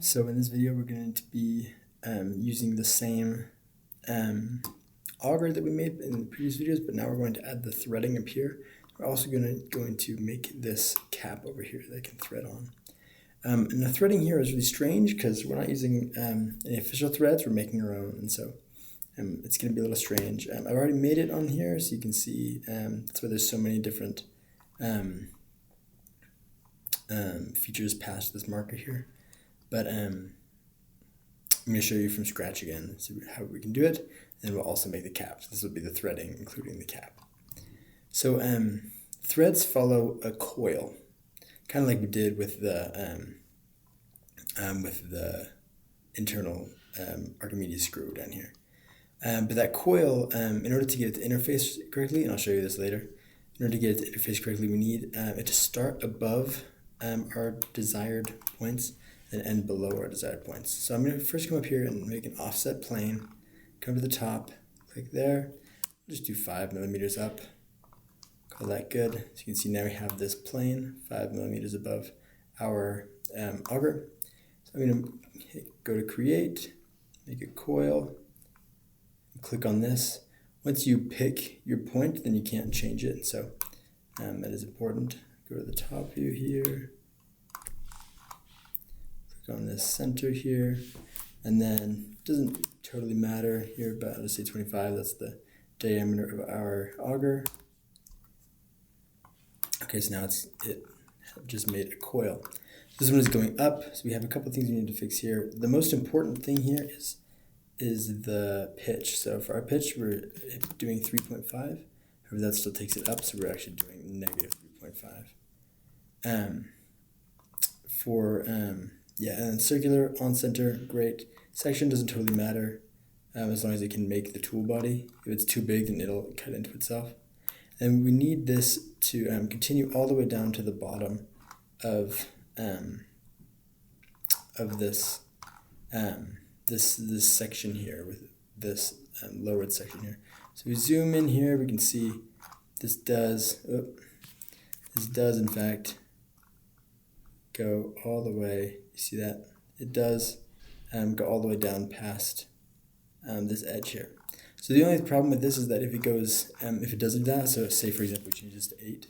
So in this video, we're going to be using the same auger that we made in the previous videos, but now we're going to add the threading up here. We're also going to make this cap over here that can thread on. And the threading here is really strange because we're not using any official threads, we're making our own, and so it's going to be a little strange. I've already made it on here, so you can see that's why there's so many different features past this marker here. But I'm going to show you from scratch again, so how we can do it, and we'll also make the cap. So this will be the threading, including the cap. So threads follow a coil, kind of like we did with the internal Archimedes screw down here. But that coil, in order to get it to interface correctly, and I'll show you this later, in order to get it to interface correctly, we need it to start above our desired points and end below our desired points. So I'm going to first come up here and make an offset plane, come to the top, click there, just do 5 millimeters up, call that good. So you can see now we have this plane 5 millimeters above our auger. So I'm going to go to create, make a coil, click on this. Once you pick your point, then you can't change it, so that is important. Go to the top view here, click on this center here, and then it doesn't totally matter here, but I'll just say 25, that's the diameter of our auger. Okay, so now it just made a coil. This one is going up, so we have a couple things we need to fix here. The most important thing here is the pitch. So for our pitch, we're doing 3.5. However, that still takes it up, so we're actually doing negative 3.5. And circular on center, great. Section doesn't totally matter as long as it can make the tool body. If it's too big, then it'll cut into itself. And we need this to continue all the way down to the bottom of this this section here with this lowered section here. So we zoom in here, we can see this does in fact go all the way. You see that? It does go all the way down past this edge here. So the only problem with this is that if it goes, if it doesn't do that, so say for example we change this to 8.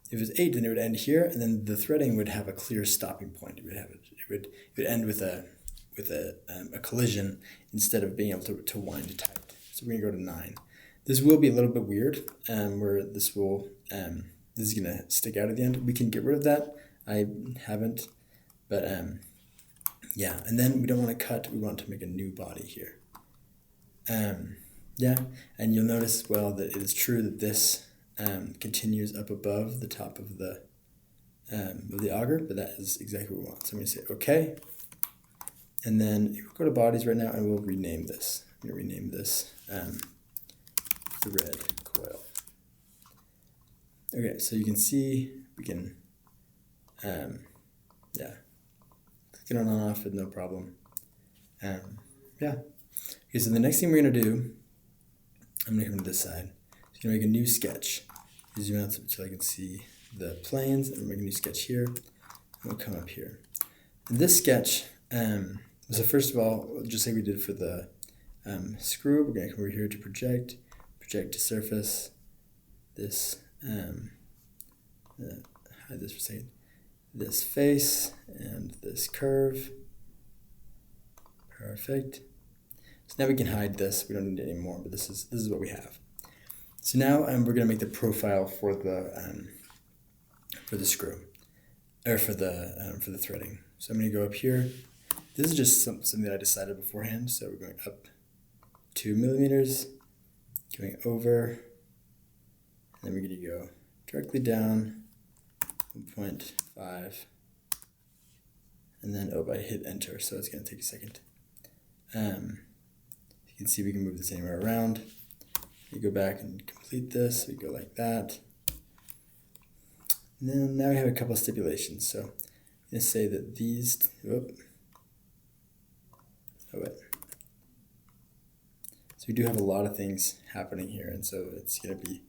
If it's 8, then it would end here, and then the threading would have a clear stopping point. It would end with a collision instead of being able to wind tight. So we're gonna go to 9. This will be a little bit weird, where this is gonna stick out at the end. We can get rid of that. I haven't, but yeah. And then we don't want to cut. We want to make a new body here. Yeah, and you'll notice as well that it is true that this continues up above the top of the auger, but that is exactly what we want. So I'm gonna say okay. And then we'll go to bodies right now and we'll rename this. I'm going to rename this thread coil. Okay, so you can see we can, click it on and off with no problem. Yeah. Okay, so the next thing we're going to do, I'm going to come to this side. So I'm going to make a new sketch. Zoom out so I can see the planes, and we'll make a new sketch here. And we'll come up here. And this sketch, so first of all, just like we did for the screw, we're going to come over here to project to surface, this, hide this for a second, this face and this curve. Perfect. So now we can hide this. We don't need it anymore, but this is what we have. So now we're going to make the profile for the screw, or for the threading. So I'm going to go up here. This is just something that I decided beforehand. So we're going up 2 millimeters, going over, and then we're going to go directly down 1.5, and then I hit enter, so it's going to take a second. You can see we can move this anywhere around. You go back and complete this. We go like that. And then now we have a couple of stipulations. So I'm going to say that these, so we do have a lot of things happening here, and so it's going to be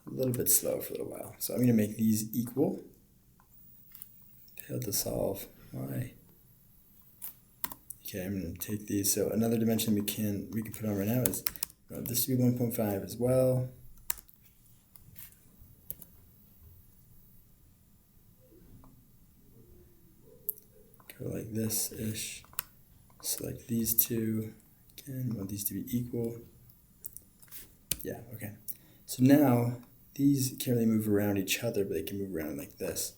a little bit slow for a little while. So I'm going to make these equal. Failed to solve. Why? Okay, I'm going to take these. So another dimension we can put on right now is this to be 1.5 as well. Go like this-ish. Select these two. Again, we want these to be equal. Yeah, okay. So now these can't really move around each other, but they can move around like this.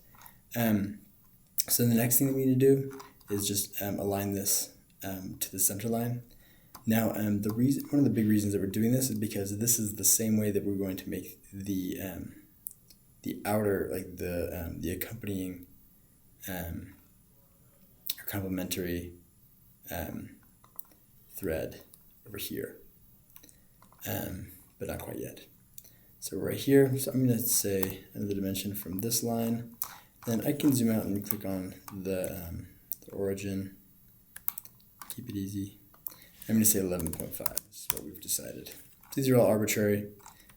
So the next thing that we need to do is just align this to the center line. Now, one of the big reasons that we're doing this is because this is the same way that we're going to make the outer, like the accompanying or complementary thread over here, but not quite yet. So right here, so I'm going to say another dimension from this line. Then I can zoom out and click on the origin. Keep it easy. I'm going to say 11.5 is what we've decided. These are all arbitrary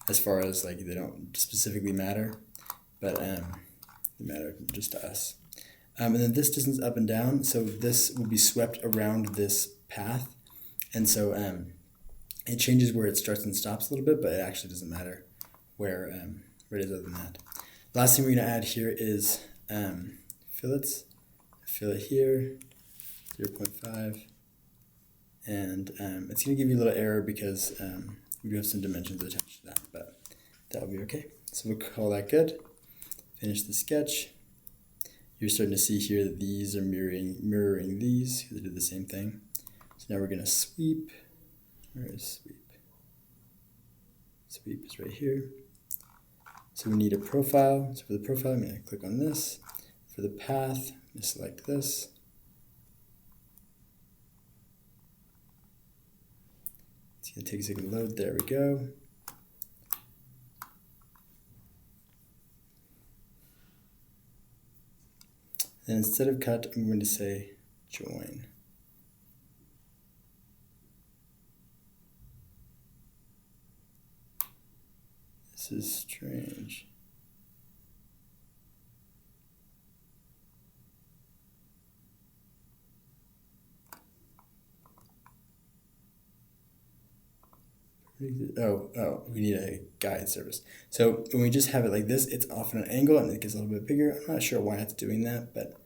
as far as like they don't specifically matter, but they matter just to us. And then this distance up and down, so this will be swept around this path, and so it changes where it starts and stops a little bit, but it actually doesn't matter where it is other than that. The last thing we're going to add here is fillets. Fillet here, 0.5, and it's going to give you a little error because we do have some dimensions attached to that, but that'll be okay. So we'll call that good. Finish the sketch. You're starting to see here that these are mirroring these. They did the same thing. So now we're going to sweep. Where is sweep? Sweep is right here. So we need a profile. So for the profile, I'm going to click on this. For the path, I'm going to select this. It's going to take a second to load. There we go. And instead of cut, I'm going to say join. This is strange. Oh, we need a guide surface. So when we just have it like this, it's off at an angle and it gets a little bit bigger. I'm not sure why it's doing that, but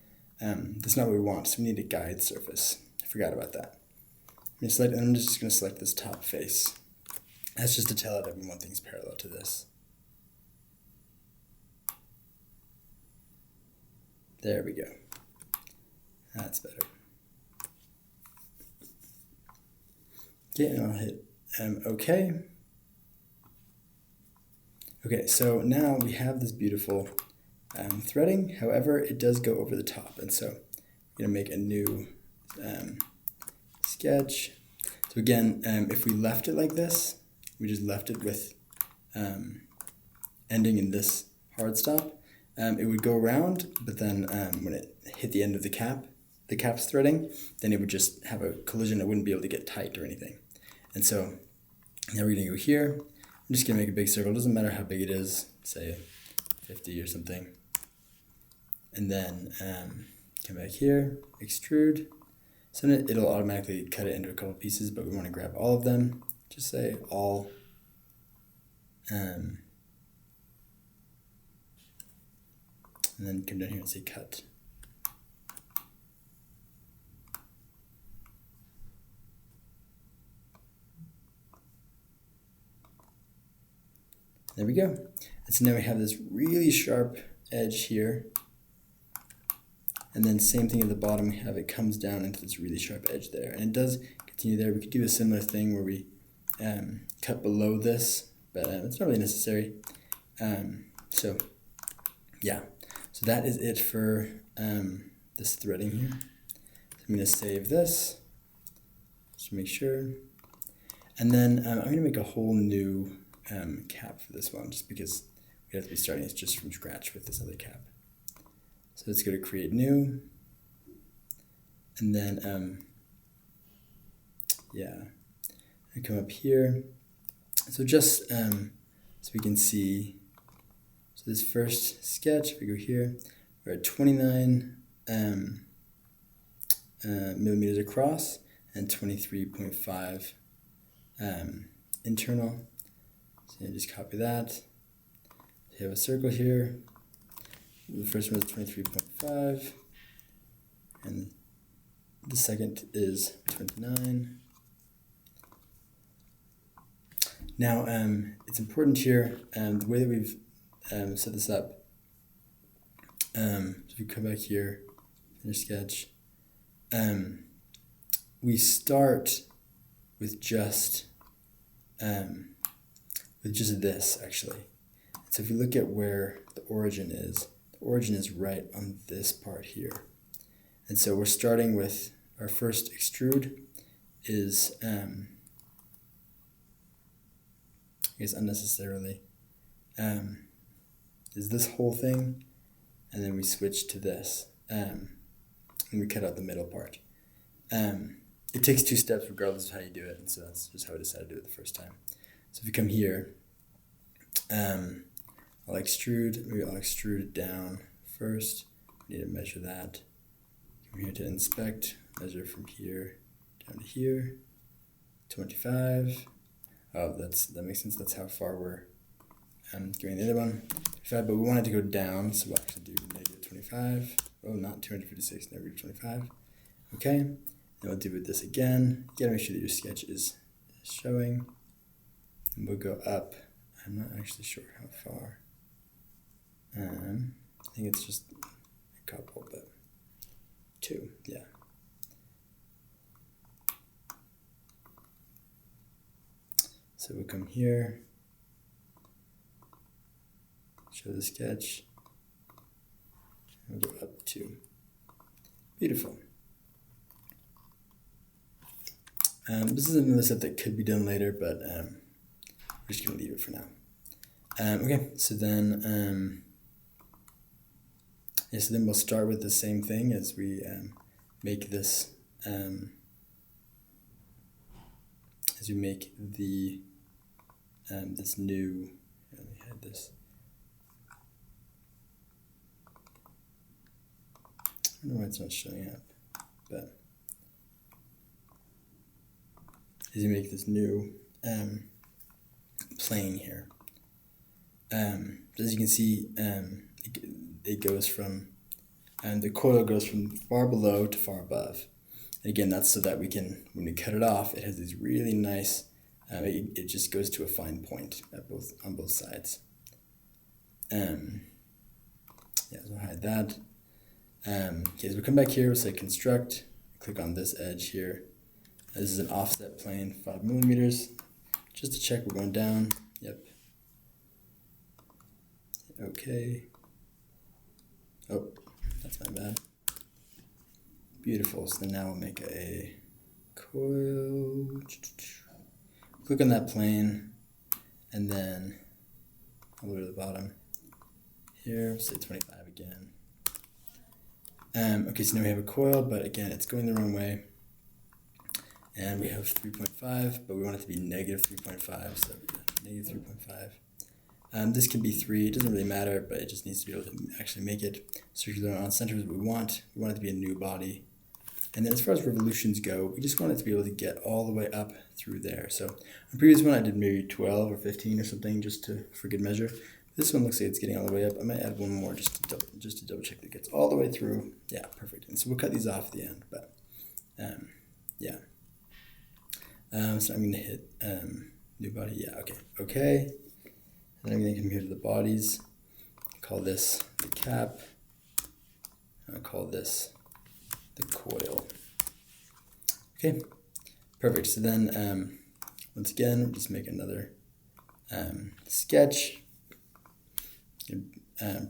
that's not what we want. So we need a guide surface. I forgot about that. I'm just going to select this top face. That's just to tell it that we want things parallel to this. There we go. That's better. Okay, and I'll hit OK. Okay, so now we have this beautiful threading. However, it does go over the top, and so I'm going to make a new sketch. So again, if we left it like this, we just left it with ending in this hard stop, it would go around, but then when it hit the end of the cap's threading, then it would just have a collision. It wouldn't be able to get tight or anything. And so now we're going to go here. I'm just going to make a big circle. It doesn't matter how big it is, say 50 or something. And then come back here, extrude. So it'll automatically cut it into a couple pieces, but we want to grab all of them. Just say all. And then come down here and say cut. There we go. And so now we have this really sharp edge here. And then same thing at the bottom, we have it comes down into this really sharp edge there. And it does continue there. We could do a similar thing where we cut below this, but it's not really necessary. So yeah, so that is it for this threading here. So I'm going to save this, just to make sure. And then I'm going to make a whole new cap for this one, just because we have to be starting it just from scratch with this other cap. So let's go to create new, and then yeah, I come up here. So just so we can see, so this first sketch, if we go here, we're at 29 millimeters across and 23.5 internal. So you just copy that. So you have a circle here. The first one is 23.5, and the second is 29. Now, it's important here, the way that we've set this up. So if you come back here, finish sketch, we start with just this actually. So if you look at where the origin is right on this part here. And so we're starting with our first extrude is, I guess unnecessarily, is this whole thing, and then we switch to this, and we cut out the middle part. It takes 2 steps regardless of how you do it, and so that's just how I decided to do it the first time. So if you come here, I'll extrude it down first. We need to measure that. Come here to inspect, measure from here down to here, 25. Oh, that makes sense. That's how far we're going the other one. 25, but we want it to go down, so we'll actually do negative 25. Oh, not 256, negative 25. Okay, then we'll do this again. You gotta make sure that your sketch is showing. And we'll go up. I'm not actually sure how far. I think it's just a couple, but 2, yeah. So we'll come here, show the sketch, and we'll go up 2. Beautiful. This is another step that could be done later, but we're just going to leave it for now. Okay, so then, so then we'll start with the same thing as we make this, as we make the this new. Let me hide this. I don't know why it's not showing up, but as you make this new plane here. As you can see, it goes from, the coil goes from far below to far above. And again, that's so that we can, when we cut it off, it has these really nice, it just goes to a fine point on both sides. Yeah, so I'll hide that. Okay, so we'll come back here, we'll say construct, click on this edge here. This is an offset plane, 5 millimeters. Just to check we're going down. Yep. Okay. Oh, that's my bad. Beautiful. So then now we'll make a coil. Click on that plane, and then all the way to the bottom. Here, say 25 again. Okay, so now we have a coil, but again, it's going the wrong way. And we have 3.5, but we want it to be negative 3.5, so negative 3.5. This can be 3, it doesn't really matter, but it just needs to be able to actually make it circular on center is what we want. We want it to be a new body. And then as far as revolutions go, we just want it to be able to get all the way up through there. So on the previous one, I did maybe 12 or 15 or something just for good measure. This one looks like it's getting all the way up. I might add one more just to double check that it gets all the way through. Yeah, perfect. And so we'll cut these off at the end, but yeah. So I'm going to hit new body. Yeah, okay. Okay. And then I'm going to come here to the bodies. Call this the cap. I'll call this the coil. Okay, perfect. So then, once again, we'll just make another sketch.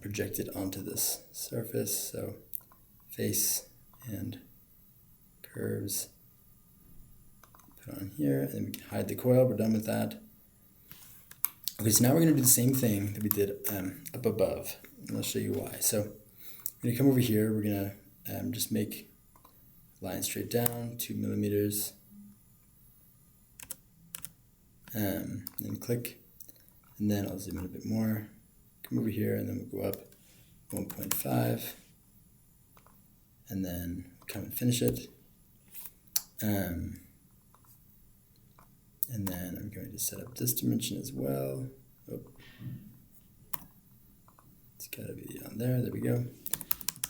Project it onto this surface. So face and curves. Put on here, and then we can hide the coil. We're done with that. Okay, so now we're going to do the same thing that we did up above, and I'll show you why. So we're going to come over here. We're going to just make a line straight down, 2 millimeters, then click, and then I'll zoom in a bit more. Come over here, and then we'll go up 1.5, and then come and finish it. And then I'm going to set up this dimension as well. Oh. It's got to be on there. There we go.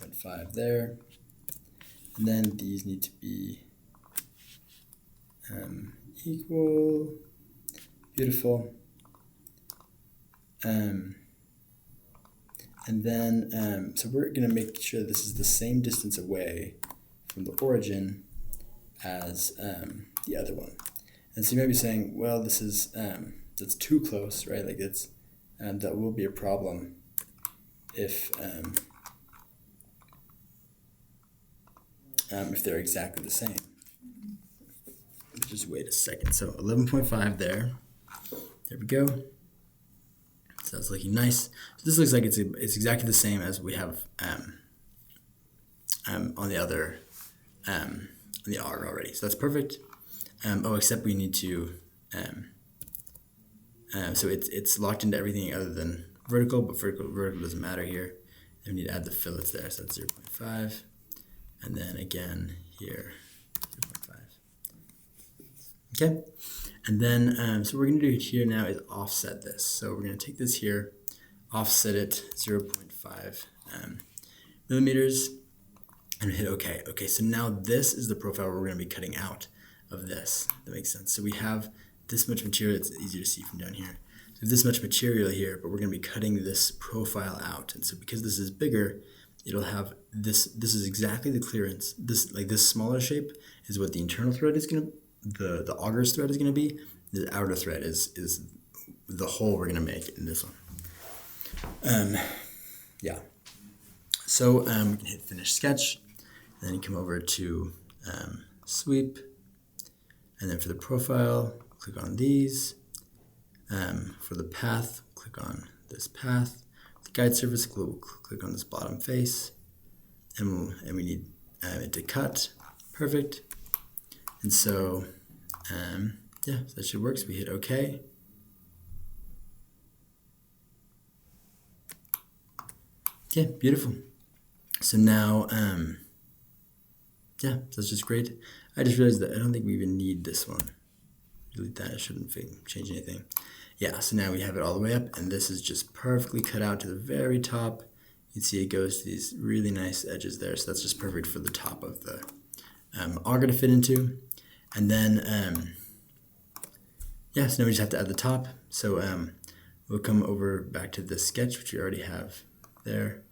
0.5 there. And then these need to be equal. Beautiful. And then, so we're going to make sure this is the same distance away from the origin as the other one. And so you might be saying, well, this is that's too close, right? Like it's that will be a problem if they're exactly the same. Just wait a second. So 11.5 there. There we go. So that's looking nice. So this looks like it's exactly the same as we have on the other on the Auger already. So that's perfect. Except we need to so it's locked into everything other than vertical, but vertical doesn't matter here. Then we need to add the fillets there. So that's 0.5, and then again here 0.5. Okay. And then, so what we're going to do here now is offset this. So we're going to take this here, offset it 0.5 millimeters, and hit OK. Okay, so now this is the profile we're going to be cutting out of this. That makes sense. So we have this much material. It's easier to see from down here. So we have this much material here, but we're going to be cutting this profile out. And so because this is bigger, it'll have this. This is exactly the clearance. This smaller shape is what the internal thread is going to. The Auger's thread is going to be. The outer thread is the hole we're going to make in this one. Yeah. So we can hit finish sketch, and then you come over to sweep, and then for the profile, click on these. For the path, click on this path. The guide surface, click on this bottom face, and we need it to cut. Perfect. And so, yeah, so that should work. So we hit OK. Okay, beautiful. So now, yeah, so that's just great. I just realized that I don't think we even need this one. Delete that. It shouldn't change anything. Yeah, so now we have it all the way up, and this is just perfectly cut out to the very top. You can see it goes to these really nice edges there. So that's just perfect for the top of the auger to fit into. And then, yeah, so now we just have to add the top. So we'll come over back to this sketch, which we already have there.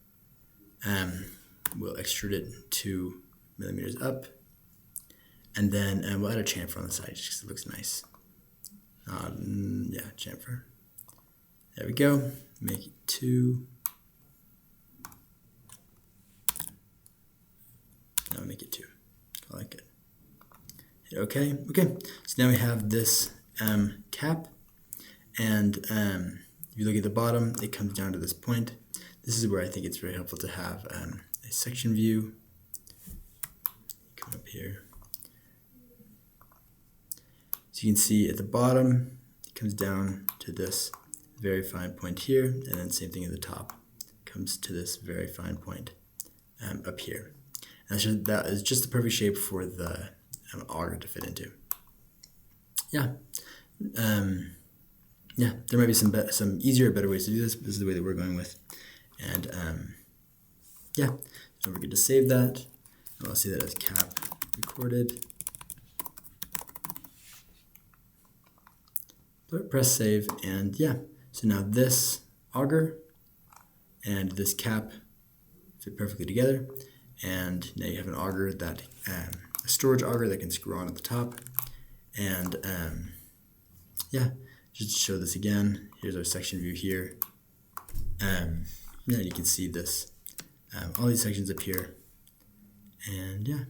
We'll extrude it 2 millimeters up. And then we'll add a chamfer on the side just because it looks nice. Yeah, chamfer. There we go. Make it 2. Now make it 2. I like it. Hit OK. Okay. So now we have this cap, and if you look at the bottom, it comes down to this point. This is where I think it's very helpful to have a section view. Come up here. So you can see at the bottom, it comes down to this very fine point here, and then same thing at the top, comes to this very fine point up here. And that is just the perfect shape for the auger to fit into. Yeah. Yeah, there might be some easier, better ways to do this, but this is the way that we're going with. And yeah, so don't forget to save that. I'll see that as cap recorded. Press save, and yeah, so now this auger and this cap fit perfectly together, and now you have an auger that a storage auger that can screw on at the top. And yeah, just to show this again, here's our section view here. Yeah, you can see this, all these sections up here, and yeah.